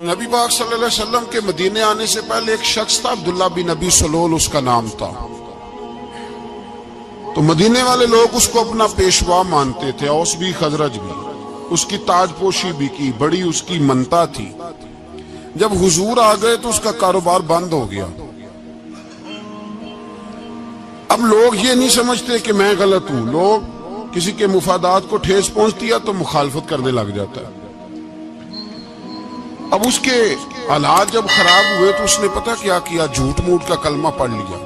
نبی پاک صلی اللہ علیہ وسلم کے مدینے آنے سے پہلے ایک شخص تھا، عبداللہ بن ابی سلول اس کا نام تھا۔ تو مدینے والے لوگ اس کو اپنا پیشوا مانتے تھے، اوس بھی خزرج بھی، اس کی تاج پوشی بھی کی، بڑی اس کی منتا تھی۔ جب حضور آ گئے تو اس کا کاروبار بند ہو گیا۔ اب لوگ یہ نہیں سمجھتے کہ میں غلط ہوں، لوگ کسی کے مفادات کو ٹھیس پہنچتی ہے تو مخالفت کرنے لگ جاتا ہے۔ اب اس کے حالات جب خراب ہوئے تو اس نے پتہ کیا کیا، جھوٹ موٹ کا کلمہ پڑھ لیا۔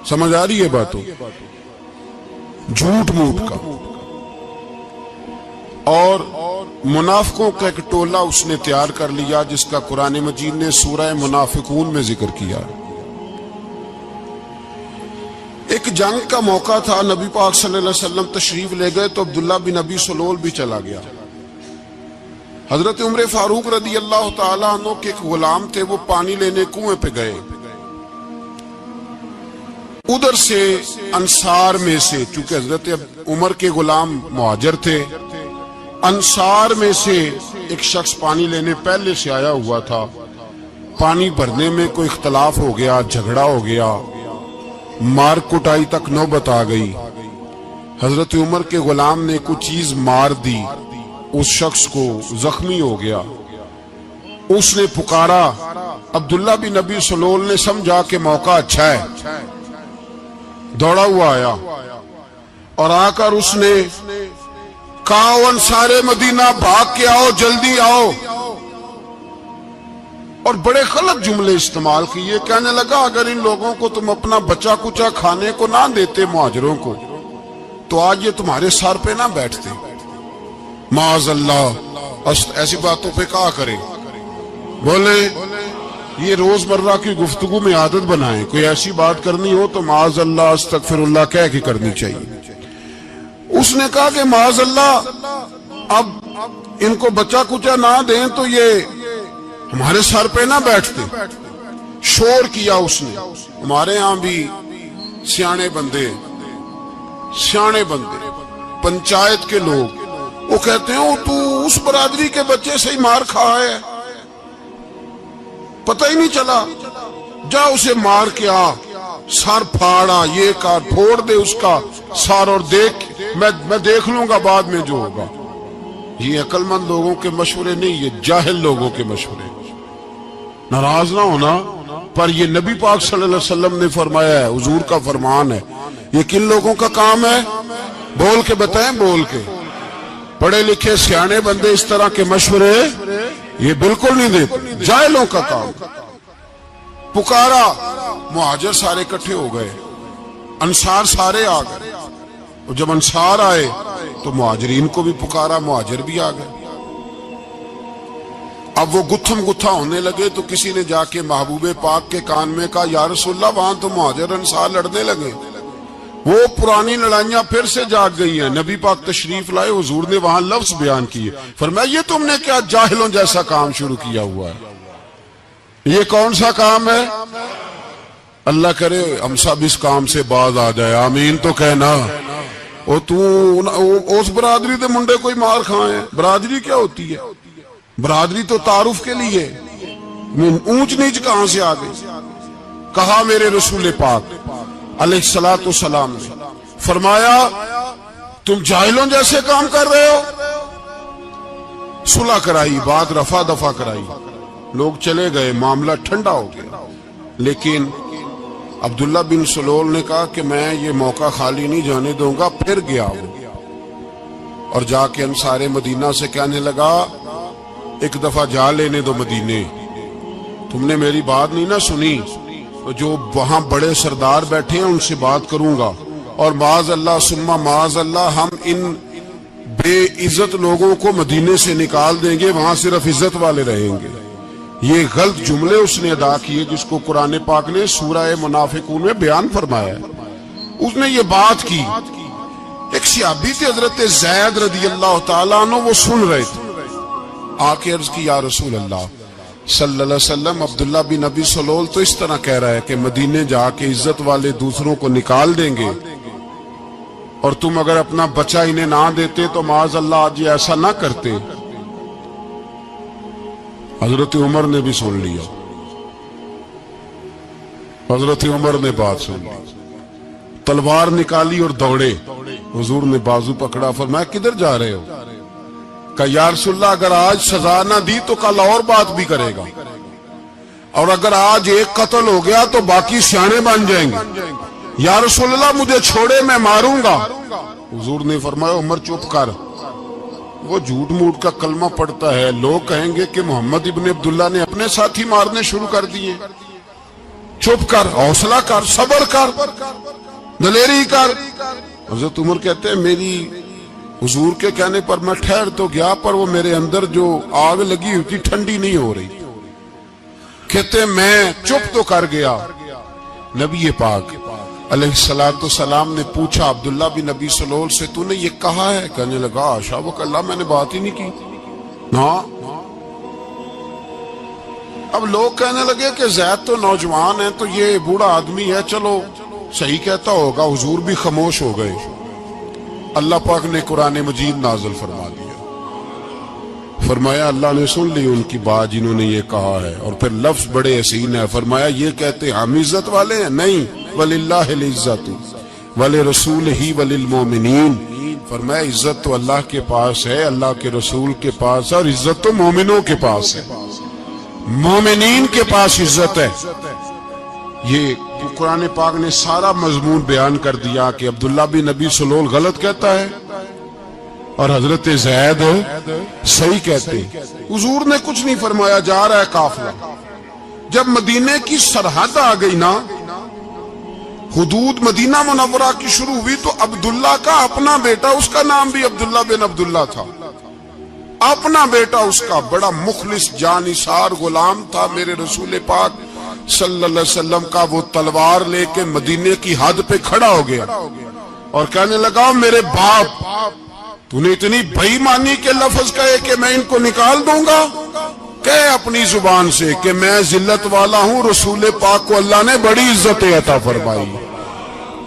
سمجھ آ رہی ہے باتوں؟ جھوٹ موٹ کا، اور منافقوں کا ایک ٹولہ اس نے تیار کر لیا جس کا قرآن مجید نے سورہ منافقون میں ذکر کیا۔ ایک جنگ کا موقع تھا، نبی پاک صلی اللہ علیہ وسلم تشریف لے گئے تو عبداللہ بن ابی سلول بھی چلا گیا۔ حضرت عمر فاروق رضی اللہ تعالیٰ عنہ کے ایک غلام تھے، وہ پانی لینے کنویں پہ گئے۔ ادھر سے انصار میں سے، چونکہ حضرت عمر کے غلام مہاجر تھے، انصار میں سے ایک شخص پانی لینے پہلے سے آیا ہوا تھا۔ پانی بھرنے میں کوئی اختلاف ہو گیا، جھگڑا ہو گیا، مار کٹائی تک نوبت آ گئی۔ حضرت عمر کے غلام نے کچھ چیز مار دی، اس شخص کو زخمی ہو گیا۔ اس نے پکارا، عبداللہ بن ابی سلول نے سمجھا کہ موقع اچھا ہے، دوڑا ہوا آیا اور آ کر اس نے کہا، انصار مدینہ بھاگ کے آؤ، جلدی آؤ، اور بڑے غلط جملے استعمال کیے۔ کہنے لگا اگر ان لوگوں کو تم اپنا بچا کچا کھانے کو نہ دیتے مہاجروں کو تو آج یہ تمہارے سر پہ نہ بیٹھتے۔ معاذ اللہ، ایسی باتوں پہ کہا کرے، بولے یہ روزمرہ کی گفتگو میں عادت بنائیں، کوئی ایسی بات کرنی ہو تو معاذ اللہ استغفر اللہ کہہ کے کرنی چاہیے۔ اس نے کہا کہ معاذ اللہ اب ان کو بچا کچا نہ دیں تو یہ ہمارے سر پہ نہ بیٹھتے۔ شور کیا اس نے۔ ہمارے ہاں بھی سیانے بندے پنچایت کے لوگ وہ کہتے ہیں تو اس برادری کے بچے سے ہی مار کھا ہے، پتہ ہی نہیں چلا، جا اسے مار کے آ، سر پھاڑا، یہ کار پھوڑ دے اس کا سر، اور دیکھ میں دیکھ لوں گا بعد میں جو ہوگا۔ یہ عقل مند لوگوں کے مشورے نہیں، یہ جاہل لوگوں کے مشورے۔ ناراض نہ ہونا، پر یہ نبی پاک صلی اللہ علیہ وسلم نے فرمایا ہے، حضور کا فرمان ہے۔ یہ کن لوگوں کا کام ہے؟ بول کے بتائیں، بول کے۔ پڑھے لکھے سیانے بندے اس طرح کے مشورے یہ بالکل نہیں دیتے، جاہلوں کا کام۔ پکارا، مہاجر سارے اکٹھے ہو گئے، انصار سارے آ گئے، اور جب انصار آئے تو مہاجرین کو بھی پکارا، مہاجر بھی آ گئے۔ اب وہ گتھم گتھا ہونے لگے تو کسی نے جا کے محبوب پاک کے کان میں کہا، یا رسول اللہ وہاں تو مہاجر انصار لڑنے لگے۔ وہ پرانی لڑائیاں پھر سے جاگ گئی ہیں۔ نبی پاک تشریف لائے، حضور نے وہاں لفظ بیان کیے، فرمایا یہ تم نے کیا جاہلوں جیسا کام شروع کیا ہوا ہے؟ یہ کون سا کام ہے؟ اللہ کرے ہم سب اس کام سے باز آ جائے، آمین تو کہنا۔ اور تو اس برادری دے منڈے کوئی مار کھائے، برادری کیا ہوتی ہے؟ برادری تو تعارف کے لیے، اونچ نیچ کہاں سے آ گئی؟ کہا میرے رسول پاک علیہ الصلوۃ والسلام نے، فرمایا تم جاہلوں جیسے کام کر رہے ہو۔ صلح کرائی، بات رفع دفع کرائی، لوگ چلے گئے، معاملہ ٹھنڈا ہو گیا۔ لیکن عبداللہ بن سلول نے کہا کہ میں یہ موقع خالی نہیں جانے دوں گا۔ پھر گیا وہ اور جا کے انصار مدینہ سے کہنے لگا، ایک دفعہ جا لینے دو مدینے، تم نے میری بات نہیں نہ سنی، جو وہاں بڑے سردار بیٹھے ہیں ان سے بات کروں گا، اور معاذ اللہ ثم معاذ اللہ ہم ان بے عزت لوگوں کو مدینے سے نکال دیں گے، وہاں صرف عزت والے رہیں گے۔ یہ غلط جملے اس نے ادا کیے جس کو قرآن پاک نے سورہ منافقون میں بیان فرمایا ہے۔ اس نے یہ بات کی۔ ایک صحابی تھے حضرت زید رضی اللہ تعالیٰ عنہ، وہ سن رہے تھے، آ کے عرض کی، یا رسول اللہ صلی اللہ علیہ وسلم عبداللہ بن ابی سلول تو اس طرح کہہ رہا ہے کہ مدینے جا کے عزت والے دوسروں کو نکال دیں گے، اور تم اگر اپنا بچہ انہیں نہ دیتے تو معاذ اللہ آج ایسا نہ کرتے۔ حضرت عمر نے بھی سن لیا. حضرت عمر نے بات سن لی, تلوار نکالی اور دوڑے. حضور نے بازو پکڑا, فرمایا کدھر جا رہے ہو؟ کہ یا رسول اللہ اگر آج سزا نہ دی تو کل اور بات بھی کرے گا, اور اگر آج ایک قتل ہو گیا تو باقی سیانے بن جائیں گے. یا رسول اللہ مجھے چھوڑے, میں ماروں گا. حضور نے فرمایا عمر چپ کر, وہ جھوٹ موٹ کا کلمہ پڑھتا ہے, لوگ کہیں گے کہ محمد ابن عبداللہ نے اپنے ساتھی مارنے شروع کر دیے. چپ کر, حوصلہ کر, صبر کر, دلیری کر. حضرت عمر کہتے ہیں میری حضور کے کہنے پر میں ٹھہر تو گیا, پر وہ میرے اندر جو آگ لگی ہوئی تھی ٹھنڈی نہیں ہو رہی. کہتے ہیں میں چپ تو کر گیا. نبی پاک علیہ السلام نے پوچھا عبداللہ بن نبی سلول سے, تو نے یہ کہا ہے؟ کہنے لگا آشا وہ اللہ میں نے بات ہی نہیں کی. ہاں. اب لوگ کہنے لگے کہ زید تو نوجوان ہے, تو یہ بوڑھا آدمی ہے, چلو صحیح کہتا ہوگا. حضور بھی خاموش ہو گئے. اللہ پاک نے قرآن مجید نازل فرما دیا. فرمایا اللہ نے سن لی ان کی بات جنہوں نے یہ کہا ہے, اور پھر لفظ بڑے حسین ہے. فرمایا یہ کہتے ہم عزت والے ہیں؟ نہیں, وللہ العزت ولرسولہ وللمؤمنین. فرمایا عزت تو اللہ کے پاس ہے, اللہ کے رسول کے پاس ہے, اور عزت تو مومنوں کے پاس ہے, مومنین کے پاس عزت ہے. یہ قرآن پاک نے سارا مضمون بیان کر دیا کہ عبداللہ بن نبی سلول غلط کہتا ہے اور حضرت زید صحیح کہتے. حضور نے کچھ نہیں فرمایا, جا رہا ہے قافلہ. جب مدینے کی سرحد آ گئی نا, حدود مدینہ منورہ کی شروع ہوئی, تو عبداللہ کا اپنا بیٹا, اس کا نام بھی عبداللہ بن عبداللہ تھا, اپنا بیٹا اس کا بڑا مخلص جانثار غلام تھا میرے رسول پاک صلی اللہ علیہ وسلم کا. وہ تلوار لے کے مدینے کی حد پہ کھڑا ہو گیا اور کہنے لگا میرے باپ, تو نے اتنی بے ایمانی کے لفظ کہے کہ میں ان کو نکال دوں گا. کہے اپنی زبان سے کہ میں ذلت والا ہوں, رسول پاک کو اللہ نے بڑی عزت عطا فرمائی,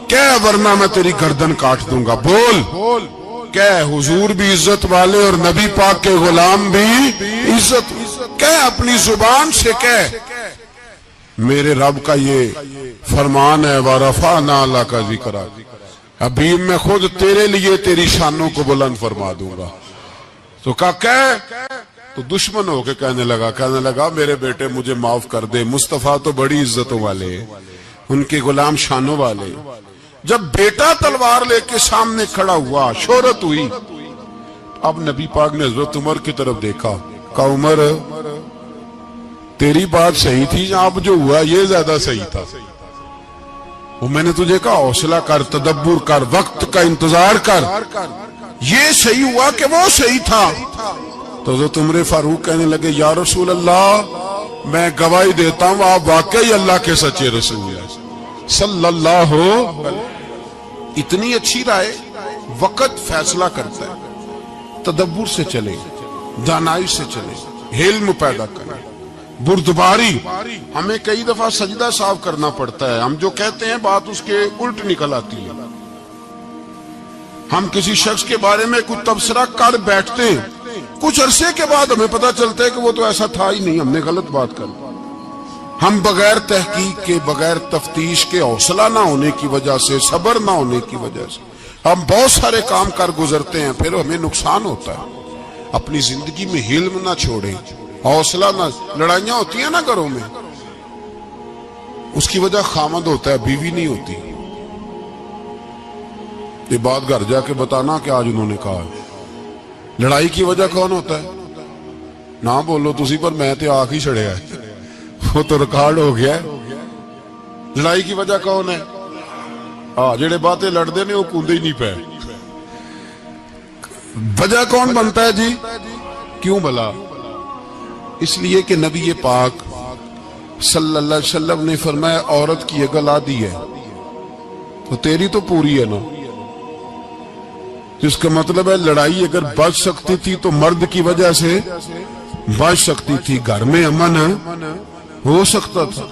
کہے ورنہ میں تیری گردن کاٹ دوں گا. بول. کہے حضور بھی عزت والے اور نبی پاک کے غلام بھی عزت. کہے اپنی زبان سے, کہے میرے رب کا یہ فرمان ہے وَرَفَعْنَا لَكَ ذِكْرَكَ, ابھی میں خود تیرے لیے تیری شانوں کو بلند فرما دوں گا. تو کہا تو دشمن ہو کے کہنے لگا میرے بیٹے مجھے معاف کر دے, مصطفیٰ تو بڑی عزتوں والے, ان کے غلام شانوں والے. جب بیٹا تلوار لے کے سامنے کھڑا ہوا, شہرت ہوئی, اب نبی پاک نے حضرت عمر کی طرف دیکھا, کہا عمر تیری بات صحیح تھی, اب جو ہوا یہ زیادہ صحیح تھا. وہ میں نے تجھے کہا حوصلہ کر, تدبر کر, وقت کا انتظار کر, یہ صحیح ہوا کہ وہ صحیح تھا. تو حضرت عمر فاروق کہنے لگے یا رسول اللہ میں گواہی دیتا ہوں آپ واقعی اللہ کے سچے رسول ہیں صلی اللہ ہو. اتنی اچھی رائے, وقت فیصلہ کرتا ہے. تدبر سے چلے, دانائی سے چلے, علم پیدا کریں, بردباری. ہمیں کئی دفعہ سجدہ صاف کرنا پڑتا ہے, ہم جو کہتے ہیں بات اس کے الٹ نکل آتی ہے. ہم کسی شخص کے بارے میں کچھ تبصرہ کر بیٹھتے ہیں, کچھ عرصے کے بعد ہمیں پتا چلتا ہے کہ وہ تو ایسا تھا ہی نہیں, ہم نے غلط بات کر. ہم بغیر تحقیق کے, بغیر تفتیش کے, حوصلہ نہ ہونے کی وجہ سے, صبر نہ ہونے کی وجہ سے ہم بہت سارے کام کر گزرتے ہیں, پھر ہمیں نقصان ہوتا ہے. اپنی زندگی میں حلم نہ چھوڑیں, حوصلہ نہ. لڑائیاں ہوتی ہیں نا گھروں میں, اس کی وجہ خامد ہوتا ہے, بیوی نہیں ہوتی. یہ بات گھر جا کے بتانا کہ آج انہوں نے کہا. لڑائی کی وجہ کون ہوتا ہے؟ نہ بولو تسی, پر میں تے آنکھ ہی چھڑیا ہے, وہ تو ریکارڈ ہو گیا ہے. لڑائی کی وجہ کون ہے؟ جڑے باتیں لڑتے نے وہ کوندے ہی نہیں پے. وجہ کون بنتا ہے جی؟ کیوں بلا؟ اس لیے کہ نبی پاک صلی اللہ علیہ وسلم نے فرمایا عورت کی عقل آدھی ہے, تو تیری تو پوری ہے نا. جس کا مطلب ہے لڑائی اگر بچ سکتی تھی تو مرد کی وجہ سے بچ سکتی تھی, گھر میں امن ہو سکتا تھا.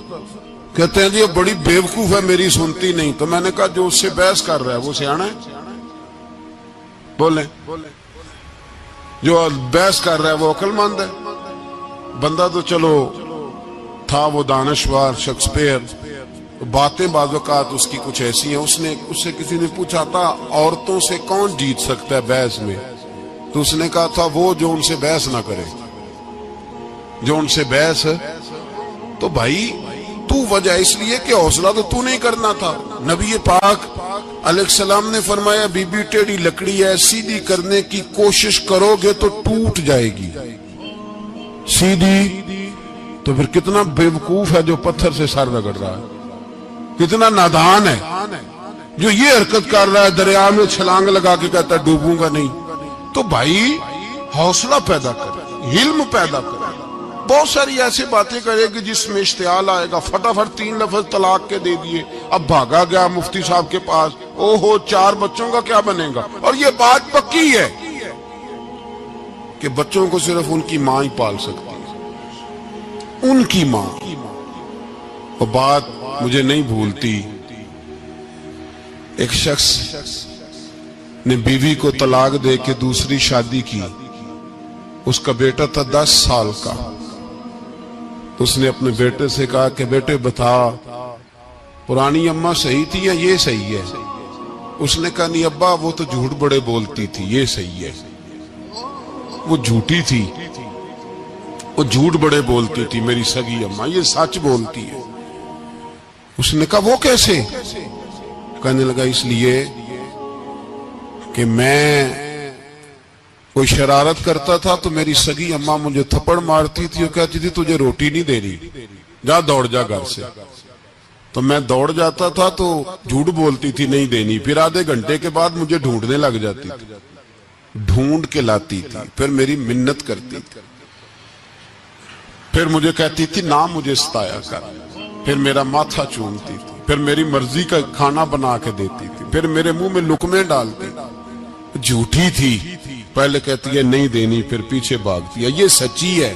کہتے ہیں جی یہ بڑی بیوقوف ہے, میری سنتی نہیں. تو میں نے کہا جو اس سے بحث کر رہا ہے وہ سیانا ہے؟ بولیں. جو بحث کر رہا ہے وہ عقل مند ہے. بندہ تو چلو تھا وہ دانشور شیکسپیئر، باتیں بعض اوقات اس کی کچھ ایسی ہیں. اس سے کسی نے پوچھا تھا عورتوں سے کون جیت سکتا ہے بحث میں، تو اس نے کہا تھا وہ جو ان سے بحث نہ کرے، جو ان سے بحث. تو بھائی تو وجہ اس لیے کہ حوصلہ تو نہیں کرنا تھا. نبی پاک علیہ السلام نے فرمایا بی بی ٹیڑھی لکڑی ہے، سیدھی کرنے کی کوشش کرو گے تو ٹوٹ جائے گی. سیدھی تو پھر کتنا بیوقوف ہے جو پتھر سے سر رگڑ رہا ہے، کتنا نادان ہے جو یہ حرکت کر رہا ہے، دریا میں چھلانگ لگا کے کہتا ہے ڈوبوں گا نہیں. تو بھائی حوصلہ پیدا کرے، علم پیدا کرے. بہت ساری ایسی باتیں کرے گی جس میں اشتعال آئے گا. فٹافٹ 3 لفظ طلاق کے دے دیے، اب بھاگا گیا مفتی صاحب کے پاس، او ہو 4 بچوں کا کیا بنے گا. اور یہ بات پکی ہے کہ بچوں کو صرف ان کی ماں ہی پال سکتی ہے، ان کی ماں. وہ بات مجھے نہیں بھولتی، ایک شخص نے بیوی کو طلاق دے کے دوسری شادی کی. اس کا بیٹا تھا 10 سال کا. اس نے اپنے بیٹے سے کہا کہ بیٹے بتا پرانی اماں صحیح تھی یا یہ صحیح ہے. اس نے کہا نہیں ابا وہ تو جھوٹ بڑے بولتی تھی، یہ صحیح ہے. وہ جھوٹی تھی، وہ جھوٹ بڑے بولتی تھی میری سگی اماں، یہ سچ بولتی ہے. اس نے کہا وہ کیسے؟ کہنے لگا اس لیے کہ میں کوئی شرارت کرتا تھا تو میری سگی اماں مجھے تھپڑ مارتی تھی اور کہتی تھی تجھے روٹی نہیں دے رہی، جا دوڑ جا گھر سے. تو میں دوڑ جاتا تھا تو جھوٹ بولتی تھی نہیں دینی، پھر آدھے گھنٹے کے بعد مجھے ڈھونڈنے لگ جاتی تھی، ڈھونڈ کے لاتی تھی، پھر میری منت کرتی تھی، پھر مجھے کہتی تھی نہ مجھے ستایا کر، پھر میرا ماتھا چومتی تھی، پھر میری مرضی کا کھانا بنا کے دیتی تھی، پھر میرے منہ میں لقمے ڈالتی. جھوٹی تھی، پہلے کہتی ہے نہیں دینی، پھر پیچھے بھاگتی ہے. یہ سچی ہے.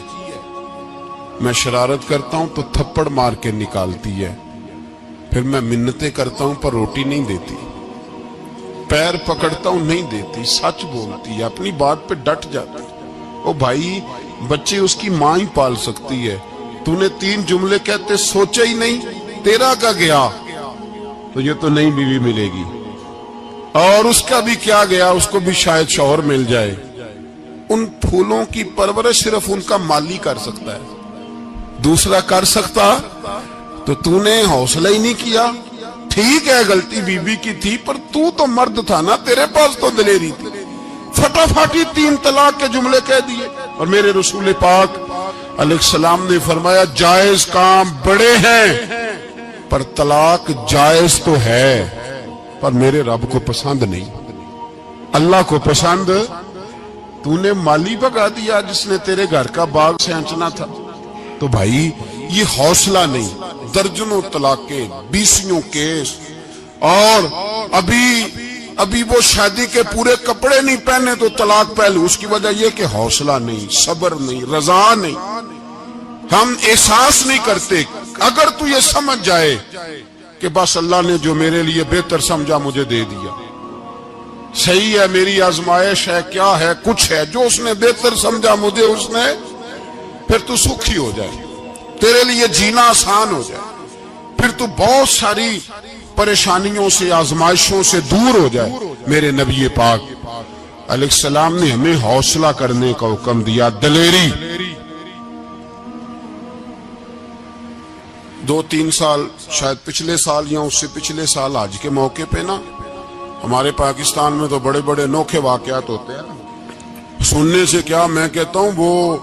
میں شرارت کرتا ہوں تو تھپڑ مار کے نکالتی ہے، پھر میں منتیں کرتا ہوں پر روٹی نہیں دیتی، پیر پکڑتا ہوں نہیں دیتی. سچ بولتی ہے، اپنی بات پہ ڈٹ جاتی. او بھائی بچے اس کی ماں ہی پال سکتی ہے. تو نے 3 جملے کہتے سوچا ہی نہیں، تیرا کا گیا تو یہ تو نئی بیوی ملے گی، اور اس کا بھی کیا گیا، اس کو بھی شاید شوہر مل جائے. ان پھولوں کی پرورش صرف ان کا مالی کر سکتا ہے، دوسرا کر سکتا تو نے حوصلہ ہی نہیں کیا. ٹھیک ہے غلطی بی بی کی تھی پر تو مرد تھا نا، تیرے پاس تو دلیری تھی. فٹافٹی 3 طلاق کے جملے کہہ دیے. اور میرے رسول پاک علیہ السلام نے فرمایا جائز کام بڑے ہیں پر طلاق جائز تو ہے پر میرے رب کو پسند نہیں، اللہ کو پسند. تو نے مالی بگا دیا جس نے تیرے گھر کا باغ سینچنا تھا. تو بھائی یہ حوصلہ نہیں. درجنوں طلاقیں، 20 کیس، اور ابھی وہ شادی کے پورے کپڑے نہیں پہنے تو طلاق پہلو. اس کی وجہ یہ کہ حوصلہ نہیں، صبر نہیں، رضا نہیں. ہم احساس نہیں کرتے. اگر تو یہ سمجھ جائے کہ بس اللہ نے جو میرے لیے بہتر سمجھا مجھے دے دیا، صحیح ہے میری آزمائش ہے، کیا ہے کچھ ہے جو اس نے بہتر سمجھا مجھے اس نے، پھر تو سکھی ہو جائے، تیرے لیے جینا آسان ہو جائے، پھر تو بہت ساری پریشانیوں سے آزمائشوں سے دور ہو جائے. میرے نبی پاک علیہ السلام نے ہمیں حوصلہ کرنے کا حکم دیا، دلیری. 2-3 سال شاید پچھلے سال یا اس سے پچھلے سال حج کے موقع پہ نا ہمارے پاکستان میں تو بڑے بڑے انوکھے واقعات ہوتے ہیں. سننے سے کیا میں کہتا ہوں وہ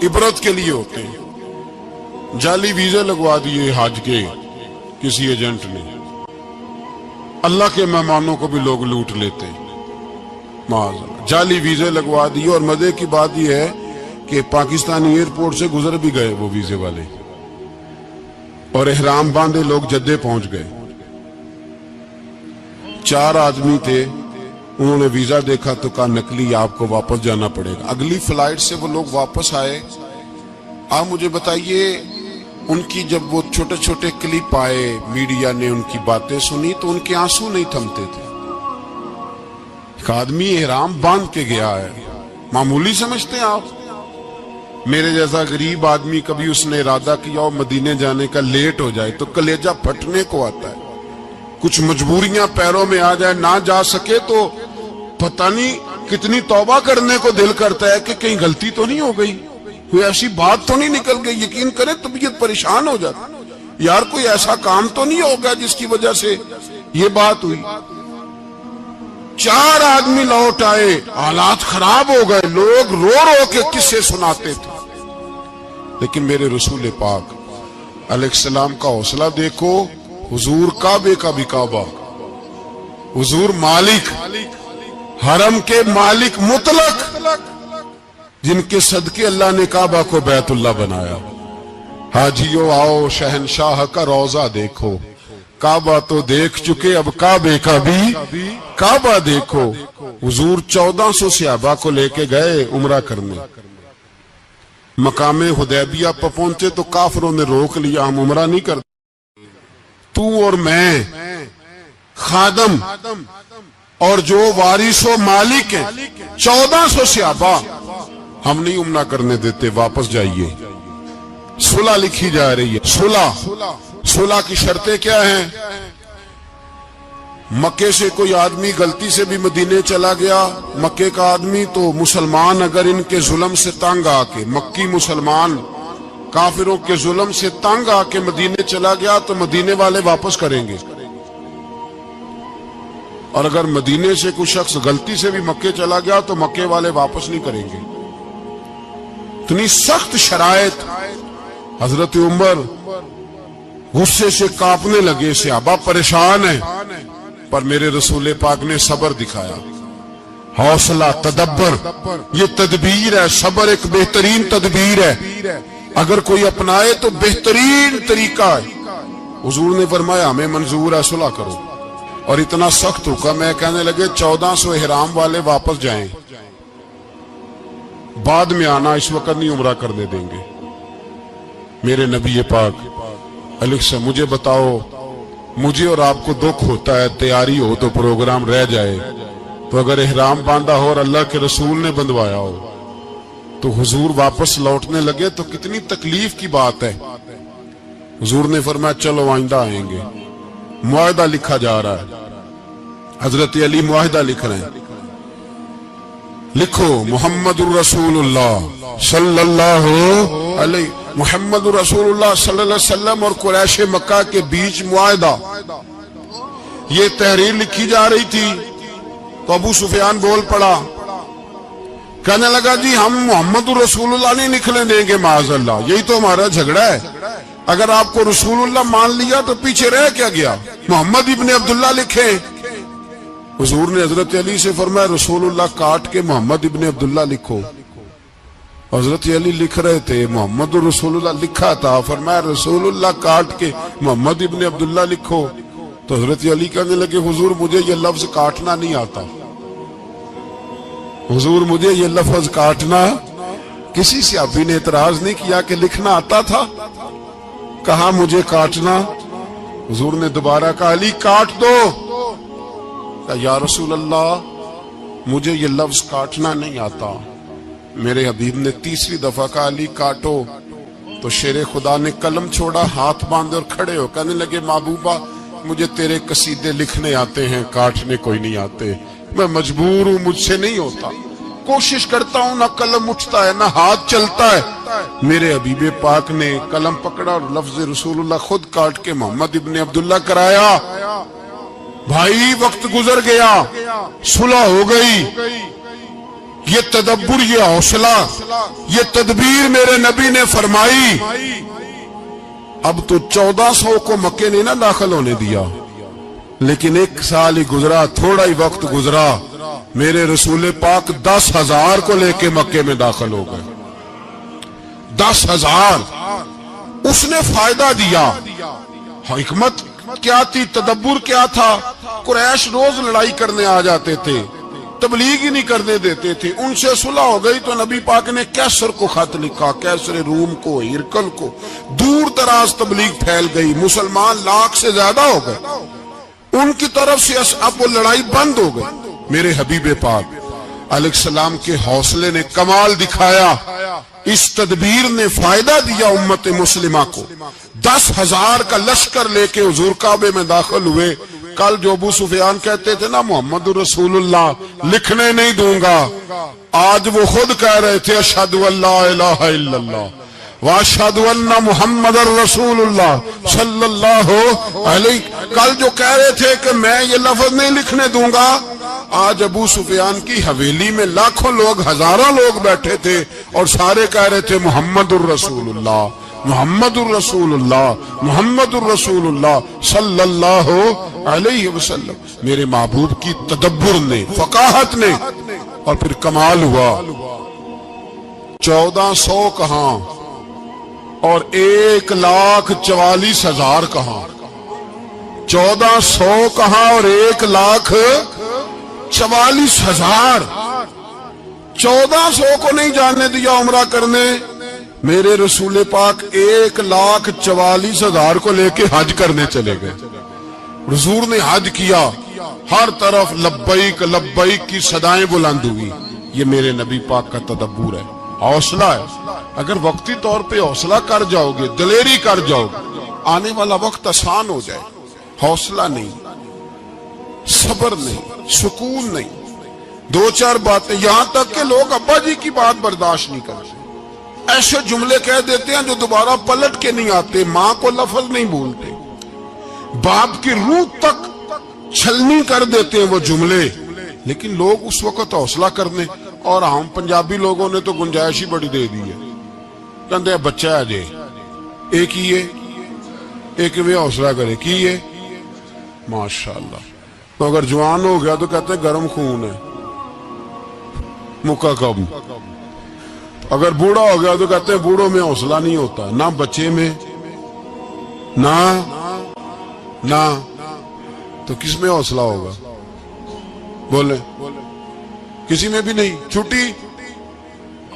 عبرت کے لیے ہوتے ہیں. جعلی ویزے لگوا دیے حج کے کسی ایجنٹ نے، اللہ کے مہمانوں کو بھی لوگ لوٹ لیتے ہیں. جعلی ویزے لگوا دیے. اور مزے کی بات یہ ہے کہ پاکستانی ایئرپورٹ سے گزر بھی گئے وہ ویزے والے، اور احرام باندھے لوگ جدے پہنچ گئے. 4 آدمی تھے، انہوں نے ویزا دیکھا تو کہا نقلی آپ کو واپس جانا پڑے گا. اگلی فلائٹ سے وہ لوگ واپس آئے. آپ مجھے بتائیے ان کی جب وہ چھوٹے چھوٹے کلپ آئے، میڈیا نے ان کی باتیں سنی تو ان کے آنسو نہیں تھمتے تھے. ایک آدمی احرام باندھ کے گیا ہے، معمولی سمجھتے ہیں آپ؟ میرے جیسا غریب آدمی کبھی اس نے ارادہ کیا اور مدینے جانے کا لیٹ ہو جائے تو کلیجہ پھٹنے کو آتا ہے. کچھ مجبوریاں پیروں میں آ جائے نہ جا سکے تو پتہ نہیں کتنی توبہ کرنے کو دل کرتا ہے کہ کہیں غلطی تو نہیں ہو گئی, کوئی ایسی بات تو نہیں نکل گئی. یقین کریں طبیعت پریشان ہو جاتی, یار کوئی ایسا کام تو نہیں ہوگا جس کی وجہ سے یہ بات ہوئی. 4 آدمی لوٹ آئے, حالات خراب ہو گئے, لوگ رو رو کے قصے سناتے تھے. لیکن میرے رسول پاک علیہ السلام کا حوصلہ دیکھو. حضور کعبے کا بھی کعبہ, حضور مالک, حرم کے مالک مطلق, جن کے صدقے اللہ نے کعبہ کو بیت اللہ بنایا. حاجیو آؤ شہنشاہ کا روضہ دیکھو, کعبہ تو دیکھ چکے اب کعبے کا بھی کعبہ دیکھو. حضور 1400 صحابہ کو لے کے گئے عمرہ کرنے. مقام حدیبیہ پر پہنچے تو کافروں نے روک لیا, ہم عمرہ نہیں کرتے. تو اور میں خادم اور جو وارث و مالک ہیں 1400 صحابہ, ہم نہیں عمرہ کرنے دیتے, واپس جائیے. صلح لکھی جا رہی ہے. صلح کی شرطیں کیا ہیں؟ مکے سے کوئی آدمی غلطی سے بھی مدینے چلا گیا, مکے کا آدمی تو مسلمان اگر ان کے ظلم سے تنگ آ کے, مکی مسلمان کافروں کے ظلم سے تنگ آ کے مدینے چلا گیا تو مدینے والے واپس کریں گے. اور اگر مدینے سے کوئی شخص غلطی سے بھی مکے چلا گیا تو مکے والے واپس نہیں کریں گے. اتنی سخت شرائط. حضرت عمر غصے سے کانپنے لگے, صحابہ پریشان ہیں, پر میرے رسول پاک نے صبر دکھایا. حوصلہ, تدبر, یہ تدبیر ہے. صبر ایک بہترین تدبیر ہے, اگر کوئی اپنائے تو بہترین طریقہ ہے. حضور نے فرمایا ہمیں منظور ہے, صلح کرو. اور اتنا سخت حکم ہے, کہنے لگے 1400 احرام والے واپس جائیں, بعد میں آنا, اس وقت نہیں عمرہ کرنے دیں گے. میرے نبی پاک علیہ السلام, مجھے بتاؤ, مجھے اور آپ کو دکھ ہوتا ہے تیاری ہو تو پروگرام رہ جائے, تو اگر احرام باندھا ہو اور اللہ کے رسول نے بندھوایا ہو تو حضور واپس لوٹنے لگے تو کتنی تکلیف کی بات ہے. حضور نے فرمایا چلو آئندہ آئیں گے. معاہدہ لکھا جا رہا ہے, حضرت علی معاہدہ لکھ رہے ہیں. لکھو محمد الرسول اللہ صلی اللہ علیہ محمد الرسول اللہ صلی اللہ علیہ وسلم اور قریش مکہ کے بیچ معاہدہ. یہ تحریر لکھی جا رہی تھی تو ابو سفیان بول پڑا, کہنے لگا جی ہم محمد الرسول اللہ نہیں نکلنے دیں گے معاذ اللہ, یہی تو ہمارا جھگڑا ہے. اگر آپ کو رسول اللہ مان لیا تو پیچھے رہ کیا گیا, محمد ابن عبداللہ لکھے. حضور نے حضرت علی سے فرمایا رسول اللہ کاٹ کے محمد ابن عبداللہ لکھو. حضرت علی لکھ رہے تھے, محمد رسول اللہ لکھا تھا, فرمایا رسول اللہ کاٹ کے محمد ابن عبداللہ لکھو. تو حضرت علی کہنے لگے حضور مجھے یہ لفظ کاٹنا نہیں آتا, حضور مجھے یہ لفظ کاٹنا. کسی صحابی نے اعتراض نہیں کیا کہ لکھنا آتا تھا, کہا مجھے کاٹنا. حضور نے دوبارہ کہا علی کاٹ دو. کہا یا رسول اللہ مجھے یہ لفظ کاٹنا نہیں آتا. میرے حبیب نے تیسری دفعہ کہا علی کاٹو. تو شیر خدا نے قلم چھوڑا, ہاتھ باندھے اور کھڑے ہو کہنے لگے محبوبہ مجھے تیرے قصیدے لکھنے آتے ہیں, کاٹنے کوئی نہیں آتے. میں مجبور ہوں, مجھ سے نہیں ہوتا, کوشش کرتا ہوں, نہ قلم اٹھتا ہے نہ ہاتھ چلتا ہے. میرے حبیب پاک نے قلم پکڑا اور لفظ رسول اللہ خود کاٹ کے محمد ابن عبداللہ کرایا. بھائی وقت گزر گیا, صلح ہو گئی. یہ تدبر, یہ حوصلہ, یہ تدبیر میرے نبی نے فرمائی. اب تو 1400 کو مکے نے نہ داخل ہونے دیا, لیکن 1 سال ہی گزرا, تھوڑا ہی وقت گزرا, میرے رسول پاک 10,000 کو لے کے مکے میں داخل ہو گئے. 10,000. اس نے فائدہ دیا. حکمت کیا تھی, تدبر کیا تھا؟ قریش روز لڑائی کرنے آ جاتے تھے, تبلیغ ہی نہیں کرنے دیتے تھے. ان سے صلح ہو گئی تو نبی پاک نے کیسر کو خط لکھا, کیسر روم کو, ہرکل کو, دور دراز تبلیغ پھیل گئی. مسلمان 1,00,000 سے زیادہ ہو گئے. ان کی طرف سے اب وہ لڑائی بند ہو گئی. میرے حبیب پاک علیہ السلام کے حوصلے نے کمال دکھایا، اس تدبیر نے فائدہ دیا امت مسلمہ کو۔ 10,000 کا لشکر لے کے حضور کعبے میں داخل ہوئے۔ کل جو ابو سفیان کہتے تھے نا محمد رسول اللہ لکھنے نہیں دوں گا، آج وہ خود کہہ رہے تھے اشہد ان لا الہ الا اللہ واشہد ان محمد رسول اللہ صلی اللہ علیہ۔ کل جو کہہ رہے تھے کہ میں یہ لفظ نہیں لکھنے دوں گا، آج ابو سفیان کی حویلی میں لاکھوں لوگ، ہزاروں لوگ بیٹھے تھے اور سارے کہہ رہے تھے محمد الرسول اللہ محمد الرسول اللہ محمد الرسول اللہ صلی اللہ علیہ وسلم۔ میرے محبوب کی تدبر نے، فقاہت نے، اور پھر کمال ہوا۔ 1400 کہاں اور 1,44,000 کہاں، 1400 کہاں اور 1,44,000۔ 1400 کو نہیں جانے دیا عمرہ کرنے، میرے رسول پاک 1,44,000 کو لے کے حج کرنے چلے گئے۔ حضور نے حج کیا، ہر طرف لبیک لبیک کی صدائیں بلند ہوئی۔ یہ میرے نبی پاک کا تدبر ہے، حوصلہ ہے۔ اگر وقتی طور پہ حوصلہ کر جاؤ گے، دلیری کر جاؤ گے، آنے والا وقت آسان ہو جائے۔ حوصلہ نہیں، صبر نہیں، سکون نہیں، دو چار باتیں، یہاں تک کہ لوگ ابا جی کی بات برداشت نہیں کرتے، ایسے جملے کہہ دیتے ہیں جو دوبارہ پلٹ کے نہیں آتے، ماں کو لفظ نہیں بولتے، باپ کی روح تک چھلنی کر دیتے ہیں وہ جملے، لیکن لوگ اس وقت حوصلہ کرنے، اور ہم پنجابی لوگوں نے تو گنجائش ہی بڑی دے دی ہے، کہتے ہیں بچہ ہے جی ایک ہی ہے، ایک میں حوصلہ کرے کی ہے ماشاءاللہ۔ تو اگر جوان ہو گیا تو کہتے ہیں گرم خون ہے مکہ کب، اگر بوڑھا ہو گیا تو کہتے ہیں بوڑھوں میں حوصلہ نہیں ہوتا، نہ بچے میں نہ تو کس میں حوصلہ ہوگا؟ بولے کسی میں بھی نہیں۔ چھٹی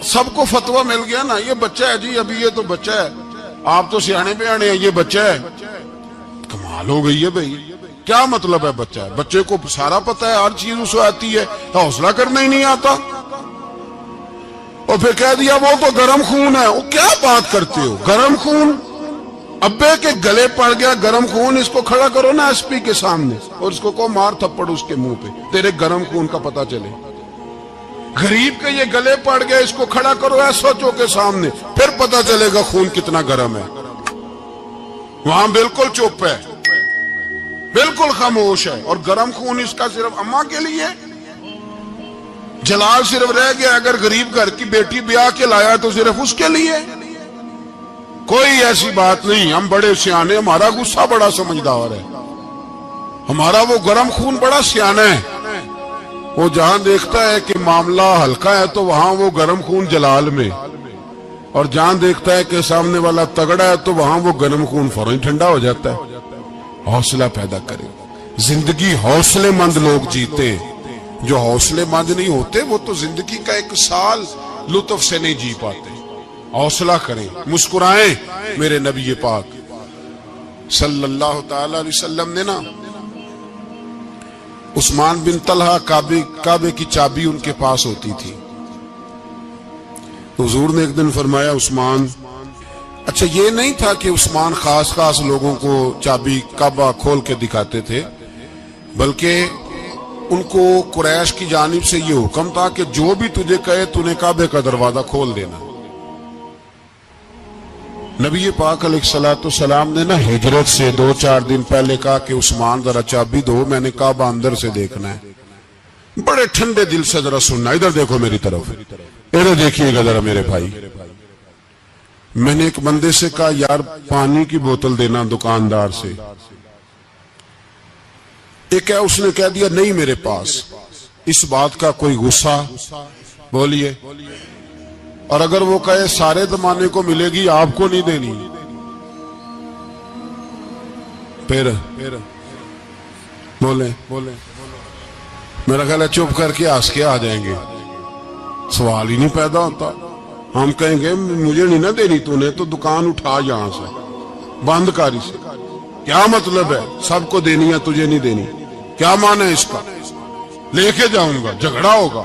سب کو فتویٰ مل گیا نا، یہ بچہ ہے جی، ابھی یہ تو بچہ ہے، آپ تو سیانے بیانے ہیں، یہ بچہ ہے۔ کمال ہو گئی ہے بھائی، کیا مطلب ہے بچہ ہے؟ بچے کو سارا پتہ ہے، ہر چیز اسے آتی ہے، حوصلہ کرنا ہی نہیں آتا، اور پھر کہہ دیا وہ تو گرم خون ہے۔ وہ کیا بات کرتے ہو، گرم خون؟ ابے کے گلے پڑ گیا گرم خون، اس کو کھڑا کرو نا ایس پی کے سامنے اور اس کو مار تھپڑ اس کے منہ پہ، تیرے گرم خون کا پتہ چلے۔ غریب کے یہ گلے پڑ گیا، اس کو کھڑا کرو ایس ایچ او کے سامنے، پھر پتہ چلے گا خون کتنا گرم ہے۔ وہاں بالکل چپ ہے، بالکل خاموش ہے، اور گرم خون اس کا صرف اماں کے لیے۔ جلال صرف رہ گیا اگر غریب گھر کی بیٹی بیاہ کے لایا تو صرف اس کے لیے، کوئی ایسی بات نہیں۔ ہم بڑے سیانے، ہمارا غصہ بڑا سمجھدار ہے، ہمارا وہ گرم خون بڑا سیانا ہے، وہ جہاں دیکھتا ہے کہ معاملہ ہلکا ہے تو وہاں وہ گرم خون جلال میں، اور جہاں دیکھتا ہے کہ سامنے والا تگڑا ہے تو وہاں وہ گرم خون فوراً ٹھنڈا ہو جاتا ہے۔ حوصلہ پیدا کرے، زندگی حوصلے مند لوگ جیتے ہیں، جو حوصلے مند نہیں ہوتے وہ تو زندگی کا ایک سال لطف سے نہیں جی پاتے۔ حوصلہ کریں، مسکرائیں۔ میرے نبی پاک صلی اللہ تعالی علیہ وسلم نے نا عثمان بن طلحہ، کعبے کی چابی ان کے پاس ہوتی تھی، حضور نے ایک دن فرمایا عثمان، اچھا یہ نہیں تھا کہ عثمان خاص لوگوں کو چابی کعبہ کھول کے دکھاتے تھے، بلکہ ان کو قریش کی جانب سے یہ حکم تھا کہ جو بھی تجھے کہے تو نے کعبے کا دروازہ کھول دینا۔ نبی پاک علیہ السلام نے نا ہجرت سے 2-4 دن پہلے کہا کہ عثمان ذرا چابی دو، میں نے کعبہ اندر سے دیکھنا ہے۔ بڑے ٹھنڈے دل سے ذرا سننا، ادھر دیکھو میری طرف، ادھر دیکھیے گا ذرا میرے بھائی۔ میں نے ایک بندے سے کہا یار پانی کی بوتل دینا دکاندار سے، ایک ہے اس نے کہہ دیا نہیں میرے پاس، اس بات کا کوئی غصہ؟ بولیے، اور اگر وہ کہے سارے زمانے کو ملے گی آپ کو نہیں دینی، پھر بولے میرا خیال ہے چپ کر کے ہنس کے آ جائیں گے، سوال ہی نہیں پیدا ہوتا۔ ہم کہیں گے مجھے نہیں نہ دینی تو نے، تو دکان اٹھا یہاں سے بند کاری سے، کیا مطلب ہے سب کو دینی ہے تجھے نہیں دینی؟ کیا معنی ہے اس کا؟ لے کے جاؤں گا، جھگڑا ہوگا،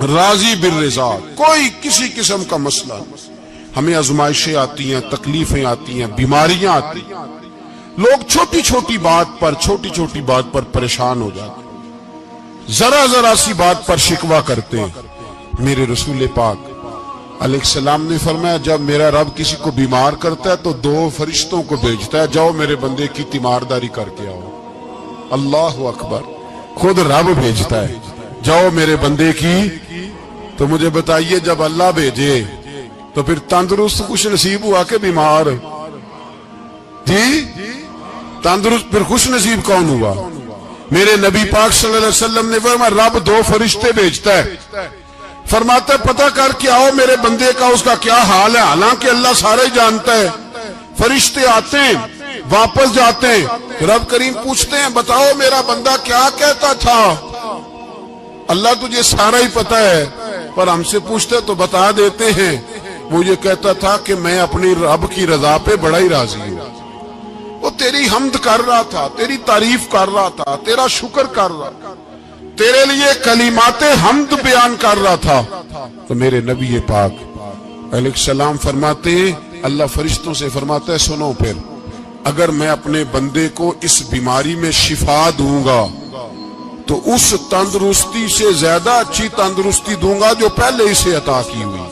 راضی بالرضا، کوئی کسی قسم کا مسئلہ نہیں۔ ہمیں آزمائشیں آتی ہیں، تکلیفیں آتی ہیں، بیماریاں آتی ہیں، لوگ چھوٹی چھوٹی بات پر پریشان ہو جاتے ہیں، ذرا سی بات پر شکوہ کرتے ہیں۔ میرے رسول پاک علیہ السلام نے فرمایا جب میرا رب کسی کو بیمار کرتا ہے تو 2 فرشتوں کو بھیجتا ہے، جاؤ میرے بندے کی تیمارداری کر کے آؤ۔ اللہ اکبر، خود رب بھیجتا ہے، جاؤ میرے بندے کی۔ تو مجھے بتائیے جب اللہ بھیجے تو پھر تندرست خوش نصیب ہوا کہ بیمار؟ جی تندرست پھر خوش نصیب کون ہوا؟ میرے نبی پاک صلی اللہ علیہ وسلم نے فرمایا رب 2 فرشتے بھیجتا ہے، فرماتا ہے پتہ کر کے آؤ میرے بندے کا اس کا کیا حال ہے، حالانکہ اللہ سارا ہی جانتا ہے۔ فرشتے آتے ہیں واپس جاتے ہیں، رب کریم پوچھتے ہیں بتاؤ میرا بندہ کیا کہتا تھا؟ اللہ تجھے سارا ہی پتہ ہے پر ہم سے پوچھتے تو بتا دیتے ہیں، وہ یہ کہتا تھا کہ میں اپنی رب کی رضا پہ بڑا ہی راضی ہوں۔ وہ تیری حمد کر رہا تھا، تیری تعریف کر رہا تھا، تیرا شکر کر رہا تھا، تیرے لیے کلمات حمد بیان کر رہا تھا۔ تو میرے نبی پاک علیہ السلام فرماتے ہیں، اللہ فرشتوں سے فرماتا ہے سنو پھر اگر میں اپنے بندے کو اس بیماری میں شفا دوں گا تو اس تندرستی سے زیادہ اچھی تندرستی دوں گا جو پہلے اسے عطا کی ہوئی۔